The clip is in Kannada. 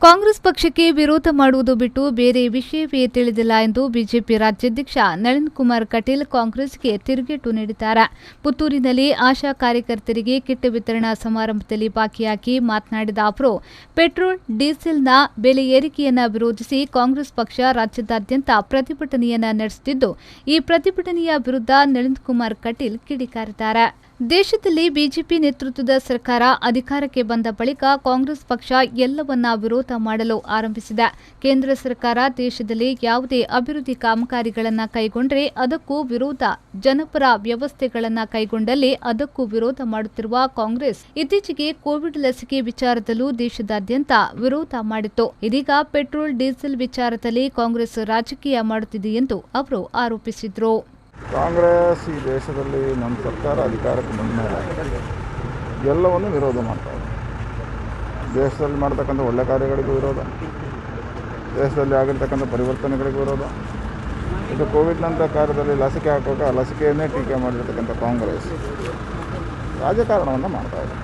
ಕಾಂಗ್ರೆಸ್ ಪಕ್ಷಕ್ಕೆ ವಿರೋಧ ಮಾಡುವುದು ಬಿಟ್ಟು ಬೇರೆ ವಿಷಯವೇ ತಿಳಿದಿಲ್ಲ ಎಂದು ಬಿಜೆಪಿ ರಾಜ್ಯಾಧ್ಯಕ್ಷ ನಳಿನ್ ಕುಮಾರ್ ಕಟೀಲ್ ಕಾಂಗ್ರೆಸ್ಗೆ ತಿರುಗೇಟು ನೀಡಿದ್ದಾರೆ. ಪುತ್ತೂರಿನಲ್ಲಿ ಆಶಾ ಕಾರ್ಯಕರ್ತರಿಗೆ ಕಿಟ್ ವಿತರಣಾ ಸಮಾರಂಭದಲ್ಲಿ ಭಾಗಿಯಾಗಿ ಮಾತನಾಡಿದ ಅವರು, ಪೆಟ್ರೋಲ್, ಡೀಸೆಲ್ನ ಬೆಲೆ ಏರಿಕೆಯನ್ನು ವಿರೋಧಿಸಿ ಕಾಂಗ್ರೆಸ್ ಪಕ್ಷ ರಾಜ್ಯದಾದ್ಯಂತ ಪ್ರತಿಭಟನೆಯನ್ನು ನಡೆಸುತ್ತಿದ್ದು, ಈ ಪ್ರತಿಭಟನೆಯ ವಿರುದ್ಧ ನಳಿನ್ ಕುಮಾರ್ ಕಟೀಲ್ ಕಿಡಿಕಾರಿದ್ದಾರೆ. ದೇಶದಲ್ಲಿ ಬಿಜೆಪಿ ನೇತೃತ್ವದ ಸರ್ಕಾರ ಅಧಿಕಾರಕ್ಕೆ ಬಂದ ಬಳಿಕ ಕಾಂಗ್ರೆಸ್ ಪಕ್ಷ ಎಲ್ಲವನ್ನ ವಿರೋಧ ಮಾಡಲು ಆರಂಭಿಸಿದೆ. ಕೇಂದ್ರ ಸರ್ಕಾರ ದೇಶದಲ್ಲಿ ಯಾವುದೇ ಅಭಿವೃದ್ಧಿ ಕಾಮಗಾರಿಗಳನ್ನು ಕೈಗೊಂಡರೆ ಅದಕ್ಕೂ ವಿರೋಧ, ಜನಪರ ವ್ಯವಸ್ಥೆಗಳನ್ನು ಕೈಗೊಂಡಲ್ಲಿ ಅದಕ್ಕೂ ವಿರೋಧ ಮಾಡುತ್ತಿರುವ ಕಾಂಗ್ರೆಸ್ ಇತ್ತೀಚೆಗೆ ಕೋವಿಡ್ ಲಸಿಕೆ ವಿಚಾರದಲ್ಲೂ ದೇಶದಾದ್ಯಂತ ವಿರೋಧ ಮಾಡಿತ್ತು. ಇದೀಗ ಪೆಟ್ರೋಲ್, ಡೀಸೆಲ್ ವಿಚಾರದಲ್ಲಿ ಕಾಂಗ್ರೆಸ್ ರಾಜಕೀಯ ಮಾಡುತ್ತಿದೆ ಎಂದು ಅವರು ಆರೋಪಿಸಿದರು. ಕಾಂಗ್ರೆಸ್ ಈ ದೇಶದಲ್ಲಿ ನಮ್ಮ ಸರ್ಕಾರ ಅಧಿಕಾರಕ್ಕೆ ಬಂದ ಮೇಲೆ ಎಲ್ಲವನ್ನು ವಿರೋಧ ಮಾಡ್ತಾರೆ. ದೇಶದಲ್ಲಿ ಮಾಡ್ತಕ್ಕಂಥ ಒಳ್ಳೆ ಕಾರ್ಯಗಳಿಗೂ ವಿರೋಧ, ದೇಶದಲ್ಲಿ ಆಗಿರ್ತಕ್ಕಂಥ ಪರಿವರ್ತನೆಗಳಿಗೂ ವಿರೋಧ. ಇದು ಕೋವಿಡ್ನಂಥ ಕಾರ್ಯದಲ್ಲಿ ಲಸಿಕೆ ಹಾಕುವಾಗ ಲಸಿಕೆಯನ್ನೇ ಟೀಕೆ ಮಾಡಿರ್ತಕ್ಕಂಥ ಕಾಂಗ್ರೆಸ್ ರಾಜಕಾರಣವನ್ನು ಮಾಡ್ತಾಯಿದೆ.